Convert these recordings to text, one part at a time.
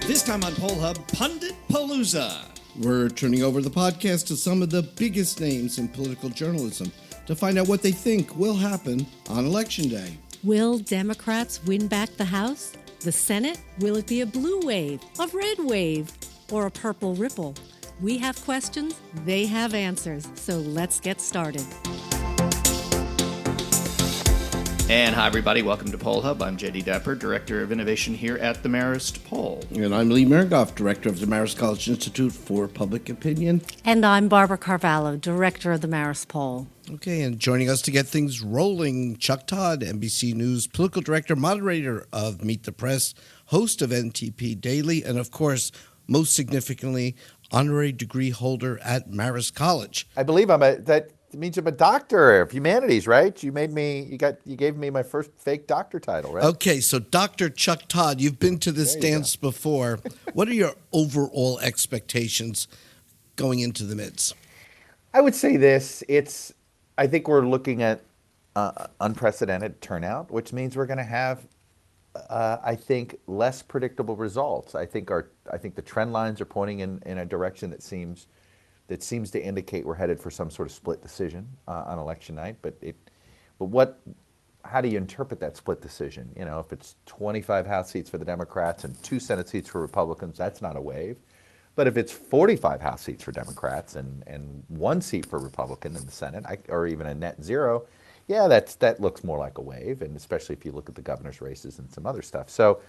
This time on Poll Hub, Pundit Palooza. We're turning over the podcast to some of the biggest names in political journalism to find out what they think will happen on Election Day. Will Democrats win back the House? The Senate? Will it be a blue wave, a red wave, or a purple ripple? We have questions, they have answers, so let's get started. And hi, everybody. Welcome to Poll Hub. I'm J.D. Depper, Director of Innovation here at the Marist Poll. And I'm Lee Mergoff, Director of the Marist College Institute for Public Opinion. And I'm Barbara Carvalho, Director of the Marist Poll. Okay, and joining us to get things rolling, Chuck Todd, NBC News Political Director, Moderator of Meet the Press, host of NTP Daily, and of course, most significantly, honorary degree holder at Marist College. I believe that means I'm a doctor of humanities, right? You gave me my first fake doctor title, right? Okay, so Dr. Chuck Todd, you've been to this dance before. What are your overall expectations going into the midterms? I would say this, I think we're looking at unprecedented turnout, which means we're going to have, I think, less predictable results. I think the trend lines are pointing in a direction that seems to indicate we're headed for some sort of split decision on election night. How do you interpret that split decision? You know, if it's 25 House seats for the Democrats and 2 Senate seats for Republicans, that's not a wave. But if it's 45 House seats for Democrats and 1 seat for Republican in the Senate, or even a net zero, yeah, that looks more like a wave, and especially if you look at the governor's races and some other stuff. So,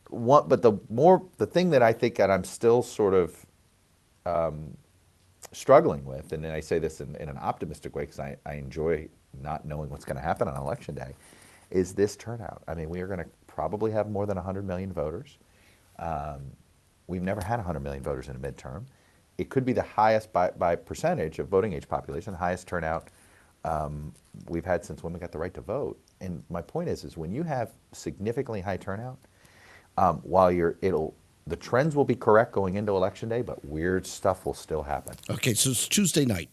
the thing that I think that I'm still sort of struggling with, and I say this in an optimistic way because I enjoy not knowing what's going to happen on Election Day, is this turnout. I mean, we are going to probably have more than 100 million voters. We've never had 100 million voters in a midterm. It could be the highest by percentage of voting age population, the highest turnout we've had since women got the right to vote. And my point is when you have significantly high turnout, the trends will be correct going into Election Day, but weird stuff will still happen. Okay, so it's Tuesday night.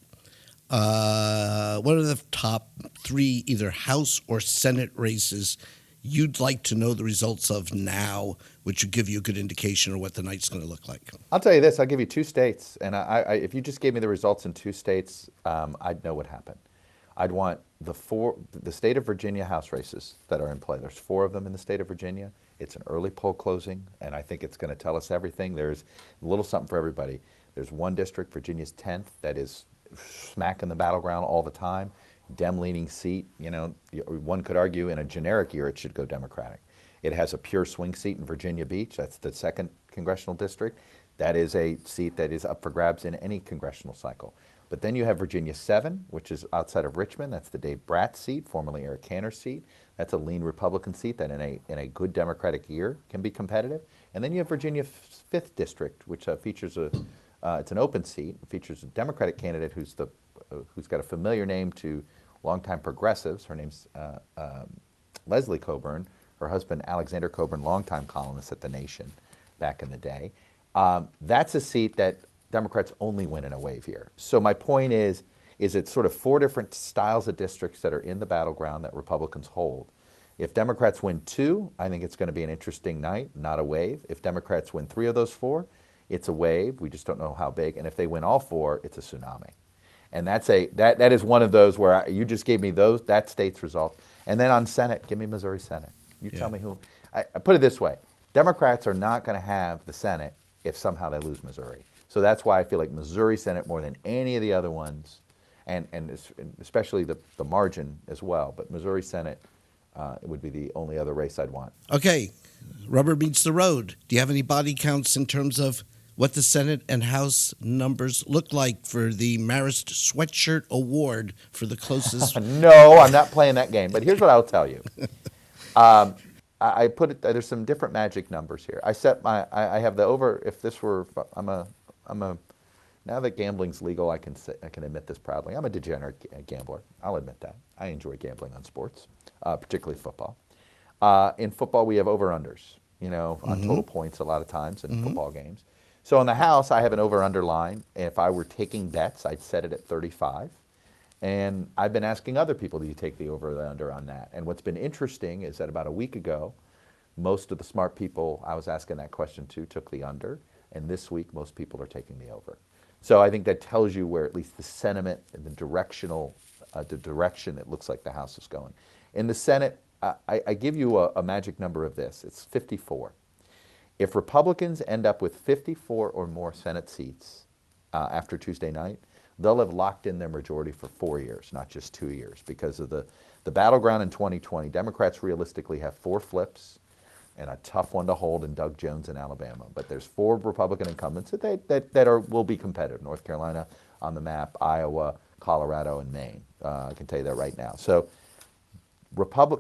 What are the top 3 either House or Senate races you'd like to know the results of now, which would give you a good indication of what the night's going to look like? I'll tell you this. I'll give you 2 states. And if you just gave me the results in 2 states, I'd know what happened. I'd want the state of Virginia House races that are in play. There's 4 of them in the state of Virginia. It's an early poll closing, and I think it's going to tell us everything. There's a little something for everybody. There's 1 district, Virginia's 10th, that is smack in the battleground all the time. Dem-leaning seat. You know, one could argue in a generic year it should go Democratic. It has a pure swing seat in Virginia Beach. That's the 2nd congressional district. That is a seat that is up for grabs in any congressional cycle. But then you have Virginia 7, which is outside of Richmond. That's the Dave Bratz seat, formerly Eric Cantor's seat. That's a lean Republican seat that in a good Democratic year can be competitive. And then you have Virginia 5th District, which features it's an open seat. It features a Democratic candidate who's got a familiar name to longtime progressives. Her name's Leslie Coburn. Her husband, Alexander Coburn, longtime columnist at The Nation back in the day. That's a seat that Democrats only win in a wave year. So my point is it's sort of 4 different styles of districts that are in the battleground that Republicans hold. If Democrats win 2, I think it's going to be an interesting night, not a wave. If Democrats win 3 of those 4, it's a wave. We just don't know how big. And if they win all 4, it's a tsunami. And that is one of those where you just gave me that state's result. And then on Senate, give me Missouri Senate. You tell me who. I put it this way. Democrats are not going to have the Senate if somehow they lose Missouri. So that's why I feel like Missouri Senate more than any of the other ones, and especially the margin as well. But Missouri Senate would be the only other race I'd want. Okay, rubber meets the road. Do you have any body counts in terms of what the Senate and House numbers look like for the Marist Sweatshirt Award for the closest? No, I'm not playing that game. But here's what I'll tell you. I put it. There's some different magic numbers here. I have the over. If this were, now that gambling's legal, I can admit this proudly. I'm a degenerate gambler. I'll admit that. I enjoy gambling on sports, particularly football. In football, we have over-unders, on total points a lot of times in football games. So in the House, I have an over-under line. If I were taking bets, I'd set it at 35. And I've been asking other people, do you take the over or the under on that? And what's been interesting is that about a week ago, Most of the smart people I was asking that question to took the under, and this week most people are taking the over. So I think that tells you where at least the sentiment and the direction it looks like the House is going. In the Senate, I give you a magic number of this. It's 54. If Republicans end up with 54 or more Senate seats after Tuesday night, they'll have locked in their majority for 4 years, not just 2 years, because of the battleground in 2020. Democrats realistically have 4 flips and a tough one to hold in Doug Jones in Alabama. But there's 4 Republican incumbents that will be competitive. North Carolina on the map, Iowa, Colorado, and Maine. I can tell you that right now. So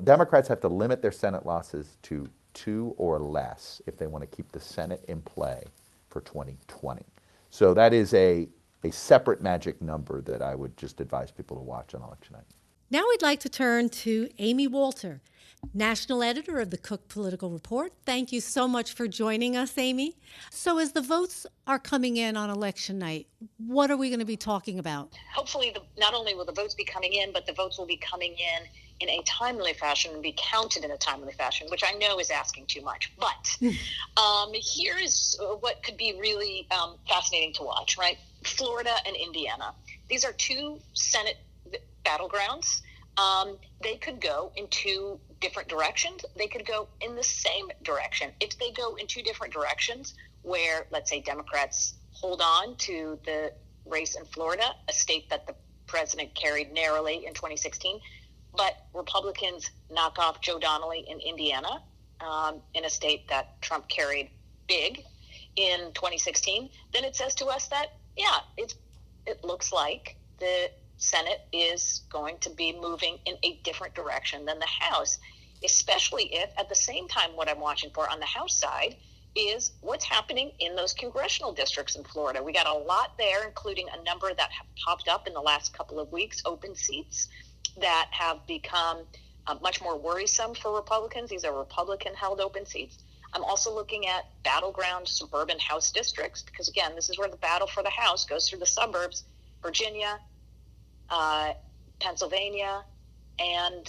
Democrats have to limit their Senate losses to 2 or less if they want to keep the Senate in play for 2020. So that is a separate magic number that I would just advise people to watch on election night. Now we'd like to turn to Amy Walter, national editor of the Cook Political Report. Thank you so much for joining us, Amy. So as the votes are coming in on election night, what are we going to be talking about? Hopefully, not only will the votes be coming in, but the votes will be coming in a timely fashion and be counted in a timely fashion, which I know is asking too much. But here is what could be really fascinating to watch, right? Florida and Indiana. These are 2 Senate battlegrounds. They could go in 2 different directions. They could go in the same direction. If they go in 2 different directions, where, let's say, Democrats hold on to the race in Florida, a state that the president carried narrowly in 2016, but Republicans knock off Joe Donnelly in Indiana, in a state that Trump carried big in 2016, then it says to us that, it looks like the Senate is going to be moving in a different direction than the House, especially if at the same time what I'm watching for on the House side is what's happening in those congressional districts in Florida. We got a lot there, including a number that have popped up in the last couple of weeks, open seats that have become much more worrisome for Republicans. These are Republican-held open seats. I'm also looking at battleground suburban House districts because, again, this is where the battle for the House goes through the suburbs, Virginia, Pennsylvania, and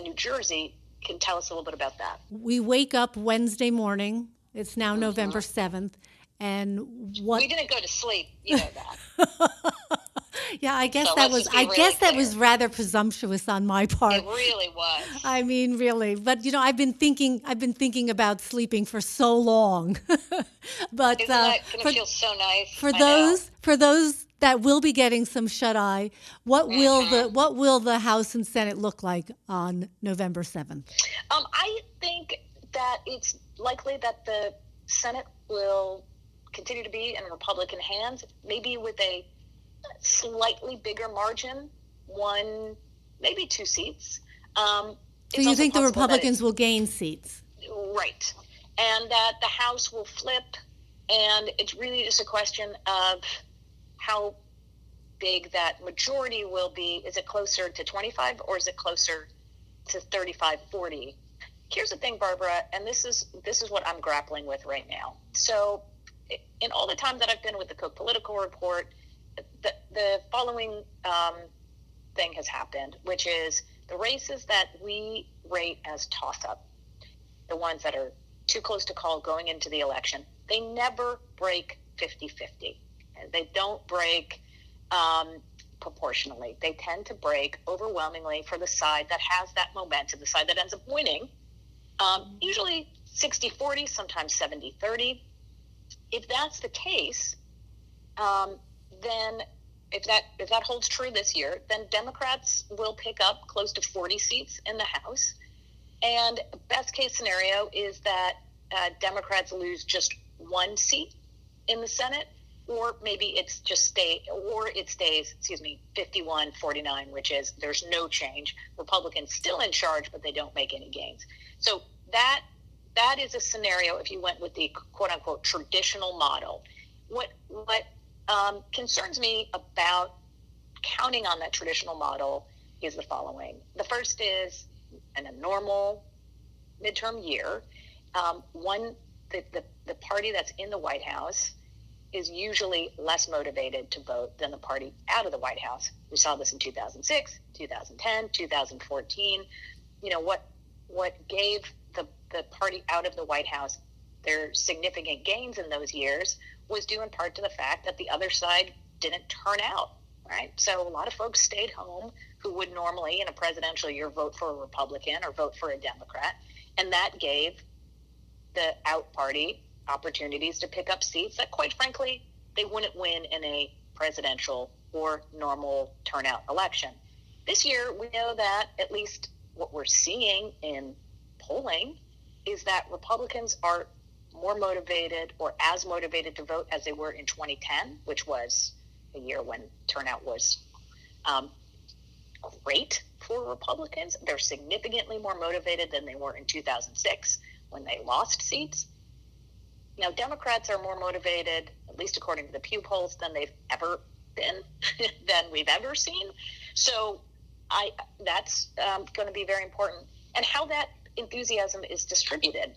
New Jersey. Can tell us a little bit about that. We wake up Wednesday morning. It's now November 7th. And what... We didn't go to sleep. You know that. Yeah, I guess So that let's was. just be I really guess that clear. was rather presumptuous on my part. It really was. I mean, really. But I've been thinking about sleeping for so long. But Isn't that going to feel so nice? for I know. those that will be getting some shut eye, what will the House and Senate look like on November 7th? I think that it's likely that the Senate will continue to be in Republican hands, maybe with a slightly bigger margin, 1, maybe 2 seats. So you think the Republicans will gain seats? Right. And that the House will flip, and it's really just a question of how big that majority will be. Is it closer to 25 or is it closer to 35-40? Here's the thing, Barbara, and this is what I'm grappling with right now. So in all the time that I've been with the Cook Political Report, the following thing has happened, which is the races that we rate as toss-up, the ones that are too close to call going into the election, they never break 50-50. They don't break proportionally. They tend to break overwhelmingly for the side that has that momentum, the side that ends up winning, usually 60-40, sometimes 70-30. If that's the case, then if that holds true this year, then Democrats will pick up close to 40 seats in the House. And best case scenario is that Democrats lose just 1 seat in the Senate, or maybe it stays 51-49, which is there's no change. Republicans still in charge, but they don't make any gains. So that is a scenario if you went with the quote unquote traditional model. What concerns me about counting on that traditional model is the following. The first is in a normal midterm year, the party that's in the White House is usually less motivated to vote than the party out of the White House. We saw this in 2006, 2010, 2014. What gave the the party out of the White House, their significant gains in those years was due in part to the fact that the other side didn't turn out, right? So a lot of folks stayed home who would normally in a presidential year vote for a Republican or vote for a Democrat. And that gave the out party opportunities to pick up seats that, quite frankly, they wouldn't win in a presidential or normal turnout election. This year, we know that at least what we're seeing in polling is that Republicans are more motivated or as motivated to vote as they were in 2010, which was a year when turnout was great for Republicans. They're significantly more motivated than they were in 2006 when they lost seats. Now, Democrats are more motivated, at least according to the Pew polls, than they've ever been, than we've ever seen. So that's going to be very important. And how that enthusiasm is distributed,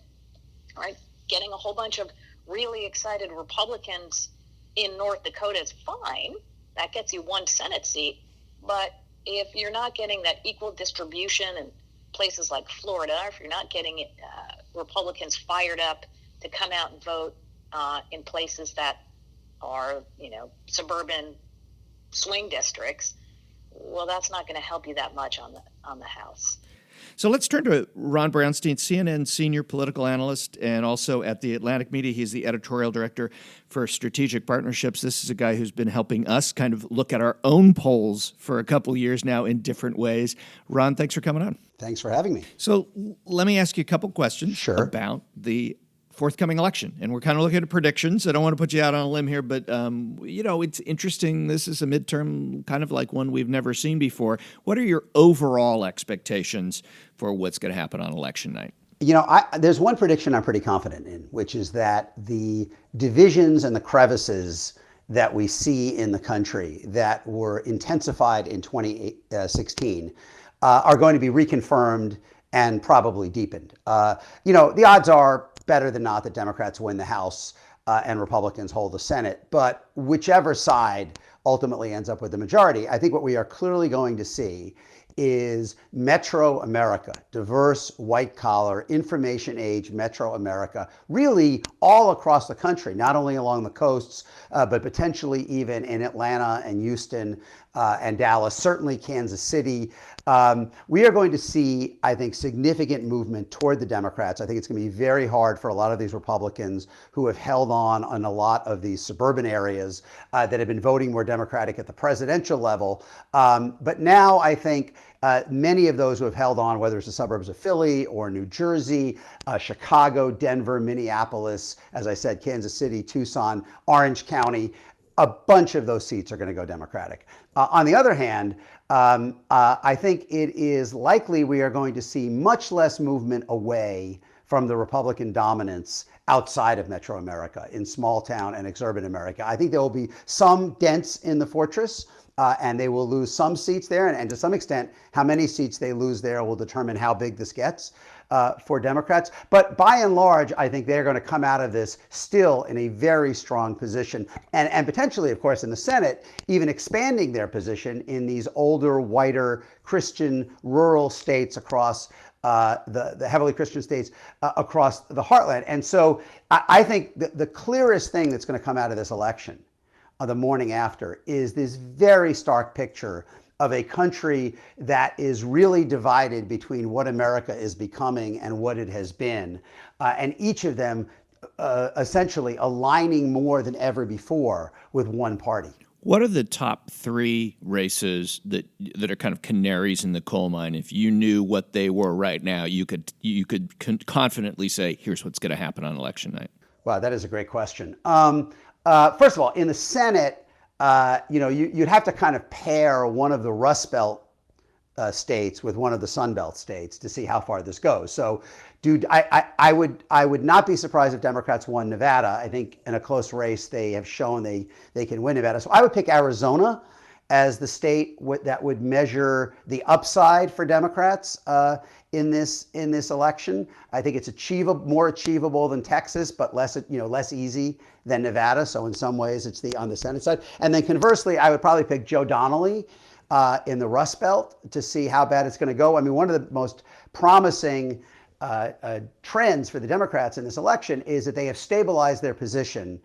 right? Getting a whole bunch of really excited Republicans in North Dakota is fine. That gets you one Senate seat. But if you're not getting that equal distribution in places like Florida, if you're not getting Republicans fired up to come out and vote in places that are, suburban swing districts, well, that's not going to help you that much on the House. So let's turn to Ron Brownstein, CNN senior political analyst, and also at the Atlantic Media. He's the editorial director for strategic partnerships. This is a guy who's been helping us kind of look at our own polls for a couple years now in different ways. Ron, thanks for coming on. Thanks for having me. So let me ask you a couple questions about the forthcoming election. And we're kind of looking at predictions. I don't want to put you out on a limb here, but, it's interesting. This is a midterm, kind of like one we've never seen before. What are your overall expectations for what's going to happen on election night? There's one prediction I'm pretty confident in, which is that the divisions and the crevices that we see in the country that were intensified in 2016 are going to be reconfirmed and probably deepened. The odds are better than not that Democrats win the House and Republicans hold the Senate. But whichever side ultimately ends up with the majority, I think what we are clearly going to see is metro America, diverse, white-collar, information-age metro America, really all across the country, not only along the coasts, but potentially even in Atlanta and Houston and Dallas, certainly Kansas City. We are going to see, I think, significant movement toward the Democrats. I think it's going to be very hard for a lot of these Republicans who have held on a lot of these suburban areas that have been voting more Democratic at the presidential level. But now I think many of those who have held on, whether it's the suburbs of Philly or New Jersey, Chicago, Denver, Minneapolis, as I said, Kansas City, Tucson, Orange County, a bunch of those seats are going to go Democratic. On the other hand, I think it is likely we are going to see much less movement away from the Republican dominance outside of metro America, in small town and exurban America. I think there will be some dents in the fortress, and they will lose some seats there. And to some extent, how many seats they lose there will determine how big this gets for Democrats. But by and large, I think they're going to come out of this still in a very strong position. And potentially, of course, in the Senate, even expanding their position in these older, whiter, Christian, rural states across the heavily Christian states across the heartland. And so I think the clearest thing that's going to come out of this election the morning after is this very stark picture of a country that is really divided between what America is becoming and what it has been, and each of them essentially aligning more than ever before with one party. What are the top three races that are kind of canaries in the coal mine? If you knew what they were right now, you could confidently say, here's what's going to happen on election night. Wow, that is a great question. First of all, in the Senate, you'd have to kind of pair one of the Rust Belt states with one of the Sun Belt states to see how far this goes. So, I would not be surprised if Democrats won Nevada. I think in a close race, they have shown they can win Nevada. So I would pick Arizona as the state that would measure the upside for Democrats in this election. I think it's more achievable than Texas, but less easy than Nevada. So in some ways, it's on the Senate side. And then conversely, I would probably pick Joe Donnelly in the Rust Belt to see how bad it's going to go. I mean, one of the most promising trends for the Democrats in this election is that they have stabilized their position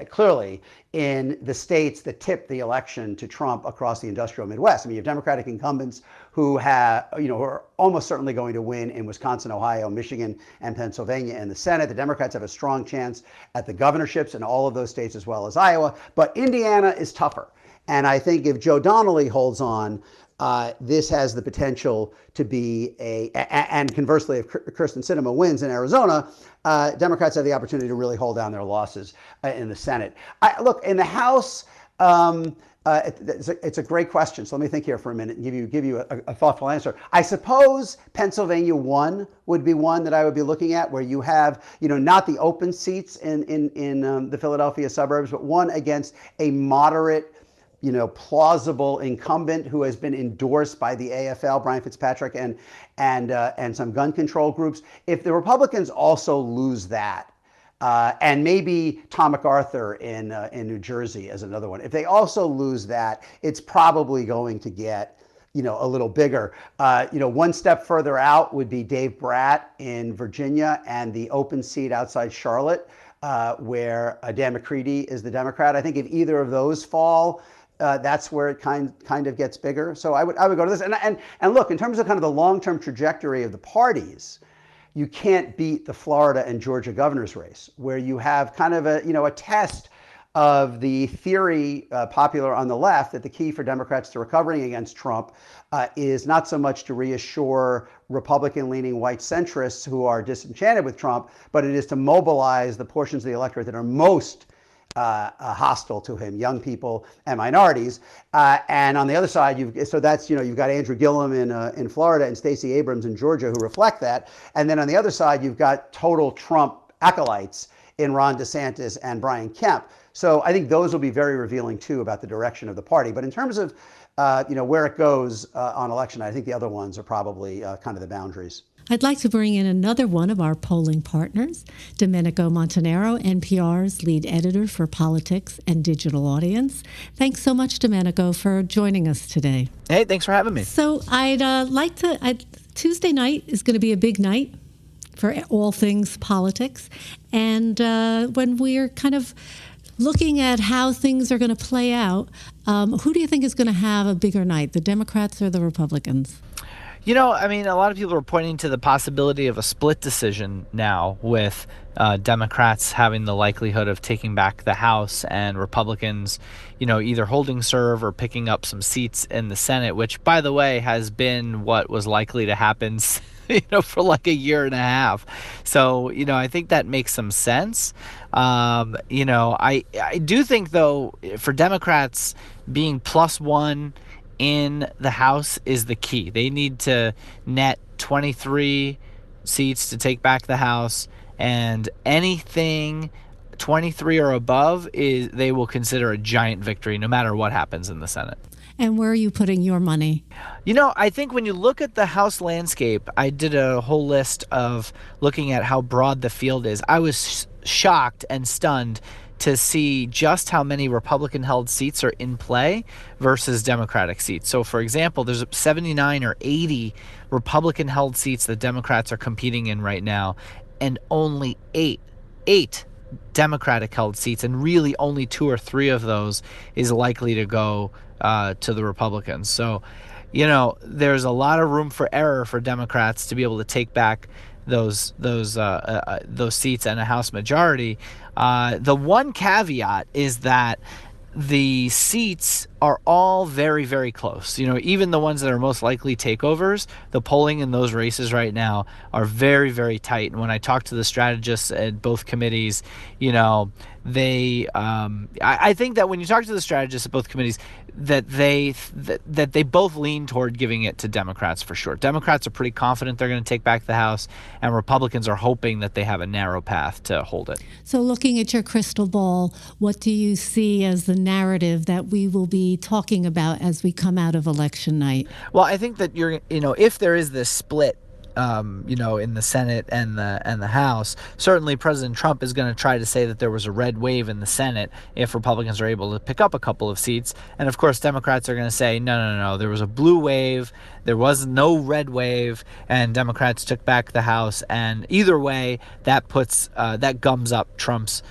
clearly in the states that tipped the election to Trump across the industrial Midwest. I mean, you have Democratic incumbents who who are almost certainly going to win in Wisconsin, Ohio, Michigan, and Pennsylvania in the Senate. The Democrats have a strong chance at the governorships in all of those states as well as Iowa. But Indiana is tougher. And I think if Joe Donnelly holds on, this has the potential to be and conversely, if Kyrsten Sinema wins in Arizona, Democrats have the opportunity to really hold down their losses in the Senate. Look, in the House, it's a great question. So let me think here for a minute and give you a thoughtful answer. I suppose Pennsylvania 1 would be one that I would be looking at, where you have, not the open seats in the Philadelphia suburbs, but one against a moderate, plausible incumbent who has been endorsed by the AFL, Brian Fitzpatrick, and some gun control groups. If the Republicans also lose that, and maybe Tom MacArthur in New Jersey as another one, if they also lose that, it's probably going to get a little bigger. One step further out would be Dave Bratt in Virginia and the open seat outside Charlotte, where Dan McCready is the Democrat. I think if either of those fall, that's where it kind of gets bigger. So I would go to this. And look, in terms of kind of the long-term trajectory of the parties, you can't beat the Florida and Georgia governor's race, where you have kind of a test of the theory popular on the left that the key for Democrats to recovering against Trump is not so much to reassure Republican-leaning white centrists who are disenchanted with Trump, but it is to mobilize the portions of the electorate that are most hostile to him, young people and minorities. And on the other side, you've got Andrew Gillum in Florida and Stacey Abrams in Georgia who reflect that. And then on the other side, you've got total Trump acolytes in Ron DeSantis and Brian Kemp. So I think those will be very revealing too about the direction of the party. But in terms of where it goes on election night, I think the other ones are probably kind of the boundaries. I'd like to bring in another one of our polling partners, Domenico Montenaro, NPR's lead editor for politics and digital audience. Thanks so much, Domenico, for joining us today. Hey, thanks for having me. So Tuesday night is going to be a big night for all things politics. And when we're kind of looking at how things are going to play out, who do you think is going to have a bigger night, the Democrats or the Republicans? A lot of people are pointing to the possibility of a split decision now, with Democrats having the likelihood of taking back the House and Republicans, either holding serve or picking up some seats in the Senate, which, by the way, has been what was likely to happen, for like a year and a half. So, I think that makes some sense. I do think, though, for Democrats, being +1 in the House is the key. They need to net 23 seats to take back the House, and anything 23 or above they will consider a giant victory no matter what happens in the Senate. And where are you putting your money? I think when you look at the House landscape, I did a whole list of looking at how broad the field is. I was shocked and stunned to see just how many Republican-held seats are in play versus Democratic seats. So, for example, there's 79 or 80 Republican-held seats that Democrats are competing in right now, and only eight Democratic-held seats, and really only 2 or 3 of those is likely to go to the Republicans. So, there's a lot of room for error for Democrats to be able to take back those seats and a House majority. The one caveat is that the seats are all very, very close. Even the ones that are most likely takeovers, the polling in those races right now are very, very tight. And when I talk to the strategists at both committees, they I think that when you talk to the strategists at both committees, that they both lean toward giving it to Democrats for sure. Democrats are pretty confident they're going to take back the House, and Republicans are hoping that they have a narrow path to hold it. So looking at your crystal ball, what do you see as the narrative that we will be talking about as we come out of election night? Well, I think that if there is this split in the Senate and the House. Certainly, President Trump is going to try to say that there was a red wave in the Senate if Republicans are able to pick up a couple of seats. And of course, Democrats are going to say, no, there was a blue wave, there was no red wave, and Democrats took back the House. And either way, that gums up Trump's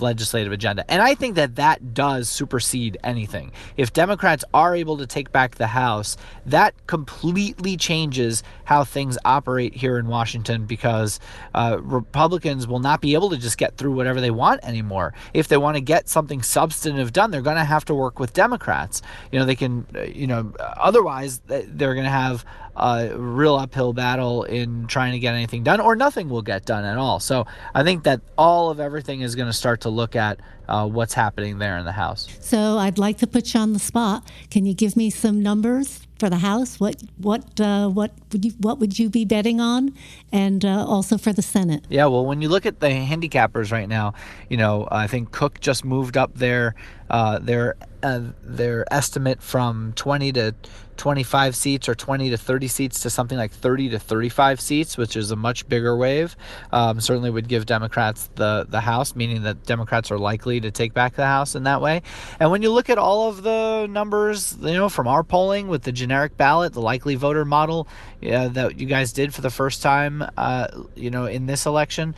legislative agenda. And I think that does supersede anything. If Democrats are able to take back the House, that completely changes how things operate here in Washington, because Republicans will not be able to just get through whatever they want anymore. If they want to get something substantive done, they're going to have to work with Democrats. They can, otherwise they're going to have a real uphill battle in trying to get anything done, or nothing will get done at all. So I think that all of everything is going to start to look at what's happening there in the House. So I'd like to put you on the spot. Can you give me some numbers for the House? What would you be betting on, and also for the Senate? Yeah, well, when you look at the handicappers right now, I think Cook just moved up their estimate from 20 to 25 seats, or 20 to 30 seats, to something like 30 to 35 seats, which is a much bigger wave. Certainly would give Democrats the House, meaning that Democrats are likely to take back the House in that way. And when you look at all of the numbers, from our polling with the generic ballot, the likely voter model that you guys did for the first time, in this election,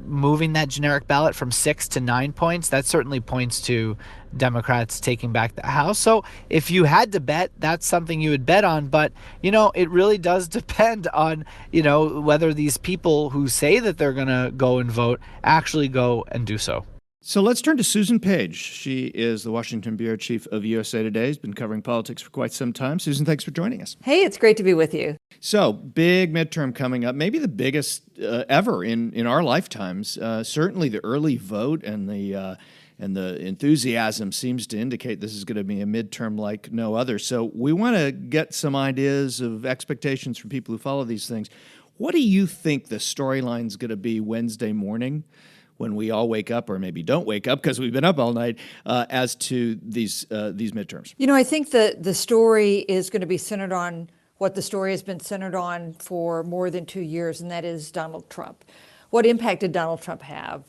moving that generic ballot from 6 to 9 points, that certainly points to Democrats taking back the House. So if you had to bet, that's something you would bet on. But, it really does depend on, whether these people who say that they're going to go and vote actually go and do so. So let's turn to Susan Page. She is the Washington bureau chief of USA Today. Has been covering politics for quite some time. Susan, thanks for joining us. Hey, it's great to be with you. So, big midterm coming up, maybe the biggest ever in our lifetimes. Certainly the early vote and the enthusiasm seems to indicate this is going to be a midterm like no other. So we want to get some ideas of expectations from people who follow these things. What do you think the storyline is going to be Wednesday morning, when we all wake up, or maybe don't wake up because we've been up all night, as to these midterms? I think the story is going to be centered on what the story has been centered on for more than 2 years, and that is Donald Trump. What impact did Donald Trump have?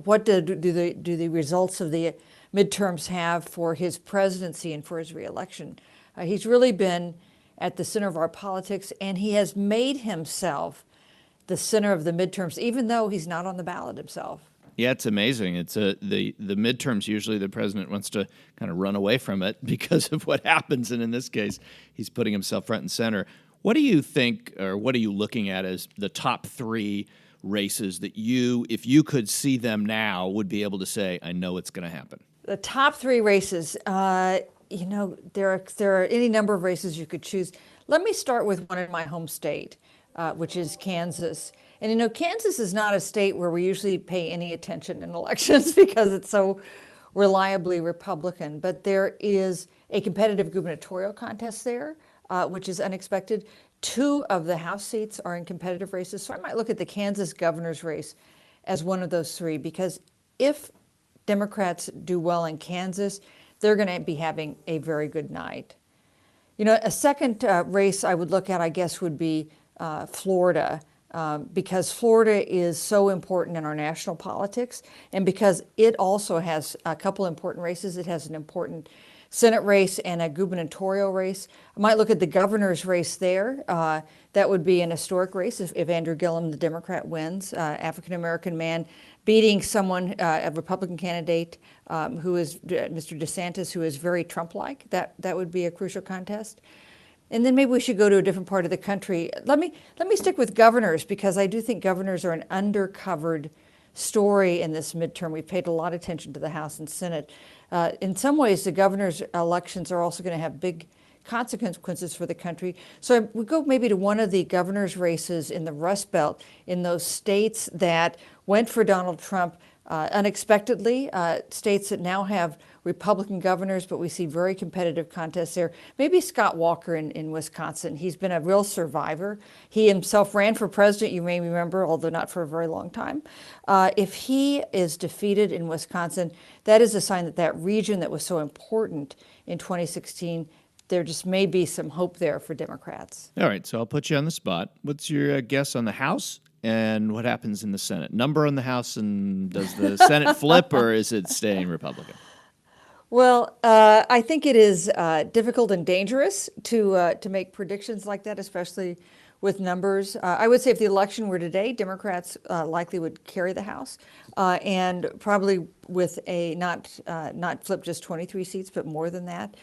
What do the results of the midterms have for his presidency and for his reelection? He's really been at the center of our politics, and he has made himself the center of the midterms, even though he's not on the ballot himself. Yeah, it's amazing. It's the midterms, usually the president wants to kind of run away from it because of what happens. And in this case, he's putting himself front and center. What do you think, or what are you looking at as the top 3 races that you, if you could see them now, would be able to say, I know it's going to happen? The top 3 races, there are any number of races you could choose. Let me start with one in my home state, which is Kansas. And Kansas is not a state where we usually pay any attention in elections because it's so reliably Republican. But there is a competitive gubernatorial contest there, which is unexpected. 2 of the House seats are in competitive races. So I might look at the Kansas governor's race as one of those 3, because if Democrats do well in Kansas, they're going to be having a very good night. A second race I would look at, I guess, would be Florida. Because Florida is so important in our national politics, and because it also has a couple important races. It has an important Senate race and a gubernatorial race. I might look at the governor's race there. That would be an historic race if Andrew Gillum, the Democrat, wins, African-American man, beating someone, a Republican candidate who is Mr. DeSantis, who is very Trump-like. That would be a crucial contest. And then maybe we should go to a different part of the country. Let me stick with governors, because I do think governors are an undercovered story in this midterm. We've paid a lot of attention to the House and Senate. In some ways, the governor's elections are also going to have big consequences for the country. So we go maybe to one of the governor's races in the Rust Belt, in those states that went for Donald Trump unexpectedly, states that now have Republican governors, but we see very competitive contests there. Maybe Scott Walker in Wisconsin. He's been a real survivor. He himself ran for president, you may remember, although not for a very long time. If he is defeated in Wisconsin, that is a sign that that region that was so important in 2016 there just may be some hope there for Democrats. All right, so I'll put you on the spot. What's your guess on the House and what happens in the Senate? Number on the House, and does the Senate flip or is it staying Republican? Well, I think it is difficult and dangerous to make predictions like that, especially with numbers. I would say if the election were today, Democrats likely would carry the House, and probably with a not flip just 23 seats, but more than that,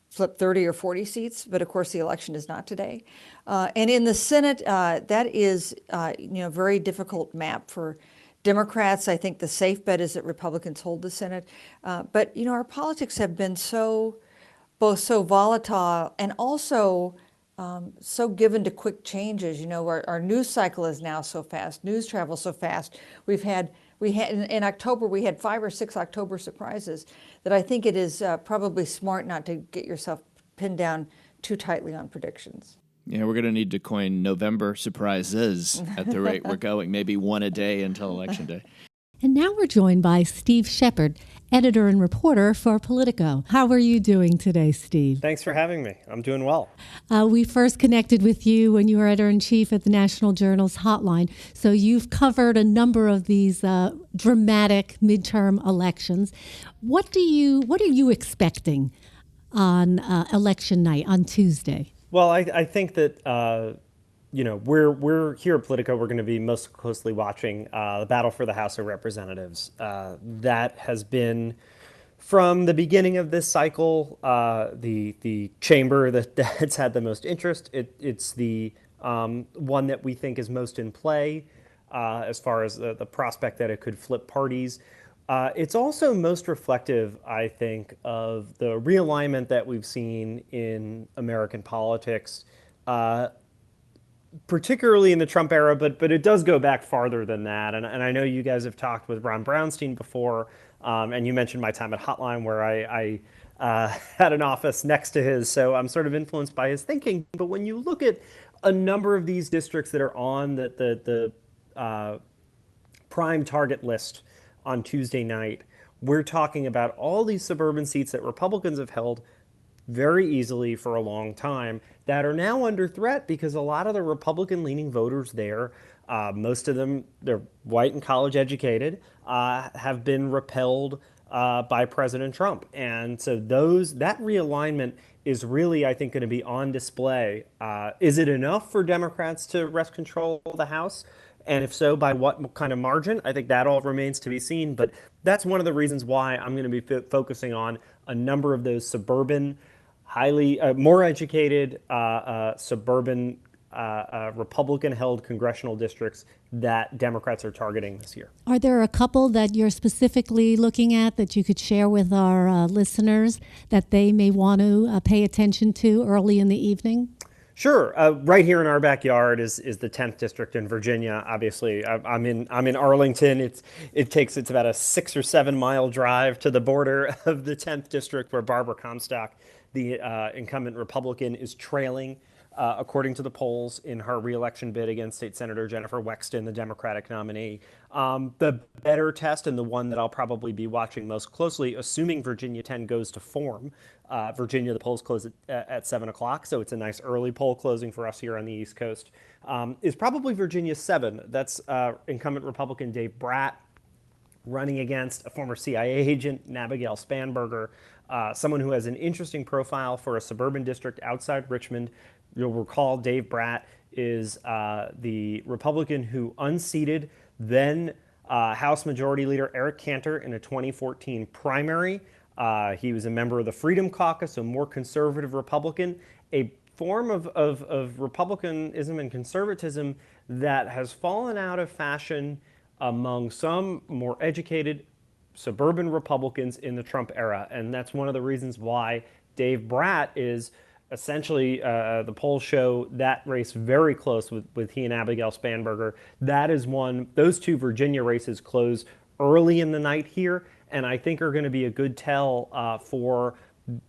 flip 30 or 40 seats. But of course, the election is not today. And in the Senate, that is very difficult map for Democrats. I think the safe bet is that Republicans hold the Senate. But our politics have been both so volatile and also so given to quick changes. Our news cycle is now so fast. News travels so fast. We had in October, we had 5 or 6 October surprises that I think it is probably smart not to get yourself pinned down too tightly on predictions. Yeah, we're going to need to coin November surprises at the rate we're going, maybe one a day until Election Day. And now we're joined by Steve Shepard, editor and reporter for Politico. How are you doing today, Steve? Thanks for having me. I'm doing well. We first connected with you when you were editor-in-chief at the National Journal's Hotline. So you've covered a number of these dramatic midterm elections. What are you expecting on election night on Tuesday? Well, I think that we're here at Politico. We're going to be most closely watching the battle for the House of Representatives. That has been from the beginning of this cycle the chamber that's had the most interest. It's the one that we think is most in play as far as the prospect that it could flip parties. It's also most reflective, I think, of the realignment that we've seen in American politics, particularly in the Trump era, but it does go back farther than that. And I know you guys have talked with Ron Brownstein before, and you mentioned my time at Hotline, where I had an office next to his, so I'm sort of influenced by his thinking. But when you look at a number of these districts that are on the prime target list on Tuesday night, we're talking about all these suburban seats that Republicans have held very easily for a long time that are now under threat because a lot of the Republican-leaning voters there, most of them, they're white and college educated, have been repelled by President Trump. And so that realignment is really, I think, going to be on display. Is it enough for Democrats to wrest control of the House? And if so, by what kind of margin? I think that all remains to be seen. But that's one of the reasons why I'm going to be focusing on a number of those suburban, highly more educated, suburban Republican-held congressional districts that Democrats are targeting this year. Are there a couple that you're specifically looking at that you could share with our listeners that they may want to pay attention to early in the evening? Sure. Right here in our backyard is the 10th district in Virginia. Obviously, I'm in Arlington. It's about a 6 or 7 mile drive to the border of the 10th district, where Barbara Comstock, the incumbent Republican, is trailing, according to the polls, in her reelection bid against State Senator Jennifer Wexton, the Democratic nominee. The better test, and the one that I'll probably be watching most closely, assuming Virginia 10 goes to form. Virginia, the polls close at 7 o'clock, so it's a nice early poll closing for us here on the East Coast, is probably Virginia 7. That's incumbent Republican Dave Bratt running against a former CIA agent, Abigail Spanberger, someone who has an interesting profile for a suburban district outside Richmond. You'll recall Dave Bratt is the Republican who unseated then House Majority Leader Eric Cantor in a 2014 primary. He was a member of the Freedom Caucus, a more conservative Republican, a form of republicanism and conservatism that has fallen out of fashion among some more educated suburban Republicans in the Trump era. And that's one of the reasons why Dave Bratt is essentially, the polls show that race very close with he and Abigail Spanberger. That is those two Virginia races close early in the night here, and I think are going to be a good tell for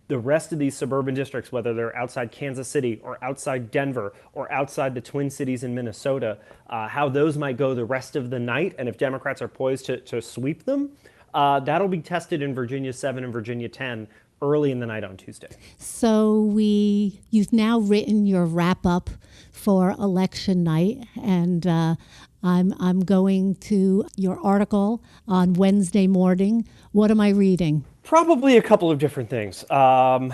the rest of these suburban districts, whether they're outside Kansas City or outside Denver or outside the Twin Cities in Minnesota, how those might go the rest of the night. And if Democrats are poised to sweep them, that'll be tested in Virginia 7 and Virginia 10 early in the night on Tuesday. So you've now written your wrap up for election night, and I'm going to your article on Wednesday morning. What am I reading? Probably a couple of different things. I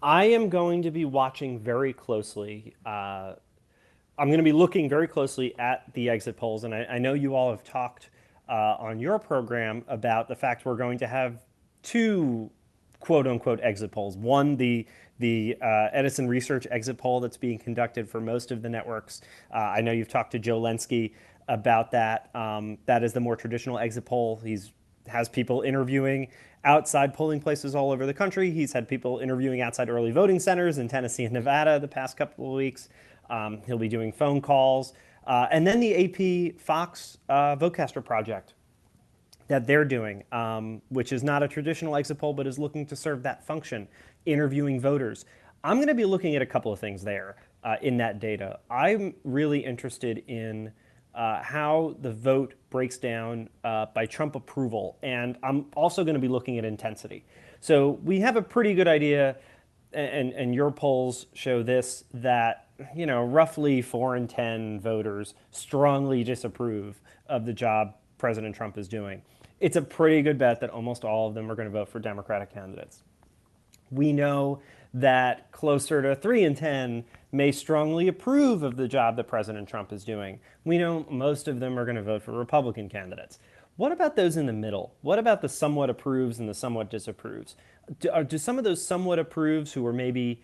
am going to be watching very closely. I'm going to be looking very closely at the exit polls, and I know you all have talked on your program about the fact we're going to have two quote-unquote exit polls. One, the Edison Research exit poll that's being conducted for most of the networks. I know you've talked to Joe Lenski about that. That is the more traditional exit poll. Has people interviewing outside polling places all over the country. He's had people interviewing outside early voting centers in Tennessee and Nevada the past couple of weeks. He'll be doing phone calls. And then the AP Fox Votecaster project that they're doing, which is not a traditional exit poll, but is looking to serve that function, interviewing voters. I'm going to be looking at a couple of things there in that data. I'm really interested in how the vote breaks down by Trump approval, and I'm also going to be looking at intensity. So we have a pretty good idea, and your polls show this, that roughly 4 in 10 voters strongly disapprove of the job President Trump is doing. It's a pretty good bet that almost all of them are going to vote for Democratic candidates. We know that closer to 3 in 10 may strongly approve of the job that President Trump is doing. We know most of them are going to vote for Republican candidates. What about those in the middle? What about the somewhat approves and the somewhat disapproves? Do some of those somewhat approves who are maybe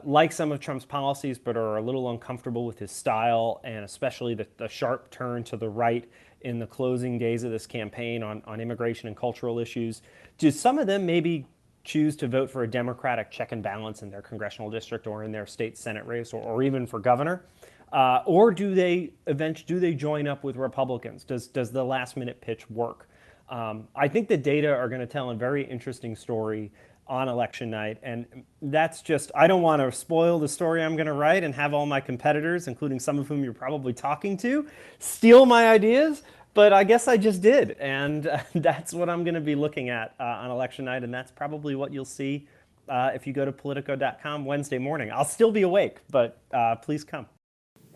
like some of Trump's policies but are a little uncomfortable with his style, and especially the sharp turn to the right in the closing days of this campaign on immigration and cultural issues, do some of them maybe choose to vote for a Democratic check and balance in their congressional district or in their state Senate race, or even for governor? Or do they join up with Republicans? Does the last minute pitch work? I think the data are going to tell a very interesting story on election night, and that's just, I don't want to spoil the story I'm going to write and have all my competitors, including some of whom you're probably talking to, steal my ideas, but I guess I just did, and that's what I'm going to be looking at on election night, and that's probably what you'll see if you go to Politico.com Wednesday morning. I'll still be awake, but please come.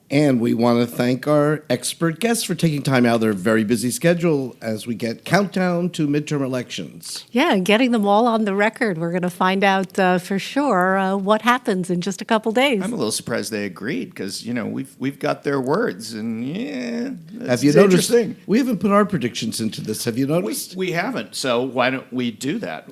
And we want to thank our expert guests for taking time out of their very busy schedule as we get countdown to midterm elections. Yeah, and getting them all on the record. We're going to find out for sure what happens in just a couple days. I'm a little surprised they agreed because, we've got their words, and have you noticed? We haven't put our predictions into this. Have you noticed? We haven't. So why don't we do that?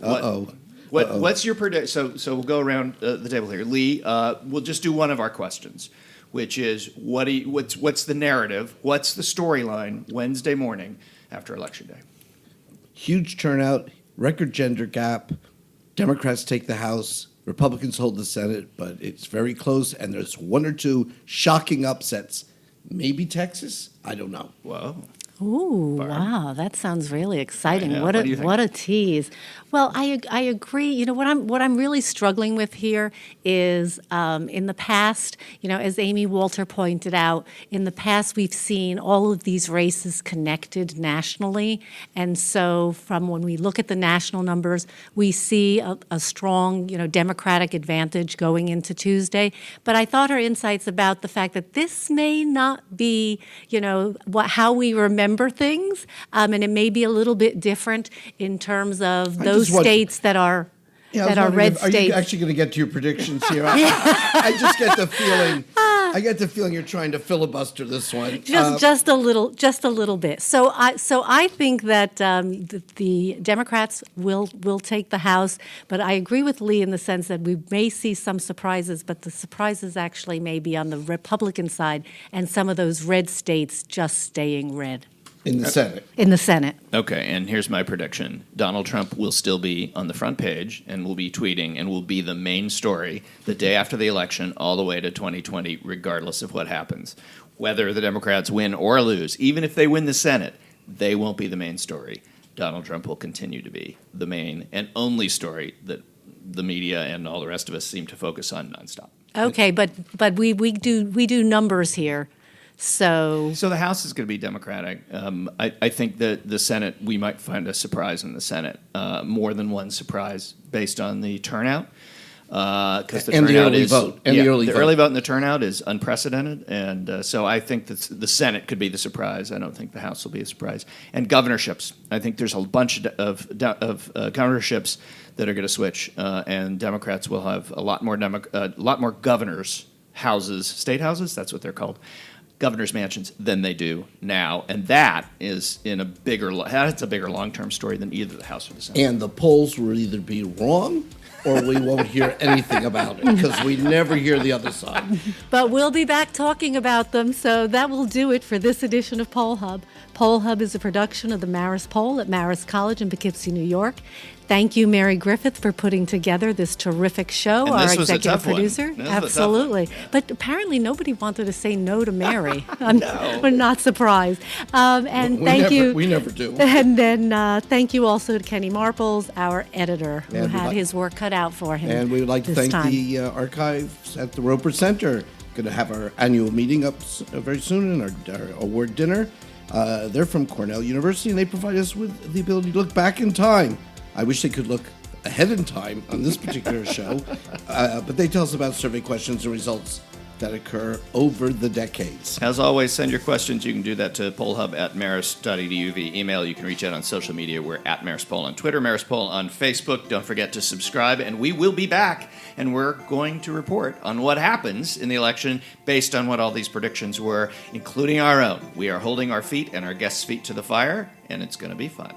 What's your prediction? So we'll go around the table here. Lee, we'll just do one of our questions, which is what's the narrative? What's the storyline Wednesday morning after Election Day? Huge turnout, record gender gap. Democrats take the House, Republicans hold the Senate, but it's very close, and there's 1 or 2 shocking upsets. Maybe Texas? I don't know. Whoa. Ooh, wow, that sounds really exciting. Yeah, what a tease. Well, I agree. What I'm really struggling with here is in the past, as Amy Walter pointed out, in the past we've seen all of these races connected nationally, and so from when we look at the national numbers, we see a strong, Democratic advantage going into Tuesday. But I thought her insights about the fact that this may not be, how we remember things, and it may be a little bit different in terms of those states that are red states. Are you actually going to get to your predictions here? I just get the feeling. I get the feeling you're trying to filibuster this one. Just a little bit. So I think that the Democrats will take the House, but I agree with Lee in the sense that we may see some surprises, but the surprises actually may be on the Republican side and some of those red states just staying red. In the Senate. In the Senate. Okay, and here's my prediction. Donald Trump will still be on the front page and will be tweeting and will be the main story the day after the election all the way to 2020, regardless of what happens. Whether the Democrats win or lose, even if they win the Senate, they won't be the main story. Donald Trump will continue to be the main and only story that the media and all the rest of us seem to focus on nonstop. Okay, but we do numbers here. So the House is going to be Democratic. I think that the Senate, we might find a surprise in the Senate, more than one surprise based on the turnout. Because the early vote and the early vote and the turnout is unprecedented, and so I think that the Senate could be the surprise. I don't think the House will be a surprise. And governorships, I think there's a bunch of governorships that are going to switch, and Democrats will have a lot more governors' houses, state houses. That's what they're called. Governor's mansions than they do now, and that is that's a bigger long-term story than either the House or the Senate. And the polls will either be wrong or we won't hear anything about it because we never hear the other side. But we'll be back talking about them, so that will do it for this edition of Poll Hub. Poll Hub is a production of the Marist Poll at Marist College in Poughkeepsie, New York. Thank you, Mary Griffith, for putting together this terrific show, our executive producer. Absolutely. But apparently nobody wanted to say no to Mary. We're not surprised. We never do. And then thank you also to Kenny Marples, our editor, who had his work cut out for him. And we would like to thank the archives at the Roper Center. Going to have our annual meeting up very soon and our award dinner. They're from Cornell University, and they provide us with the ability to look back in time. I wish they could look ahead in time on this particular show, but they tell us about survey questions and results that occur over the decades. As always, send your questions. You can do that to pollhub@marist.edu via email. You can reach out on social media. We're at Marist Poll on Twitter, Marist Poll on Facebook. Don't forget to subscribe, and we will be back, and we're going to report on what happens in the election based on what all these predictions were, including our own. We are holding our feet and our guests' feet to the fire, and it's going to be fun.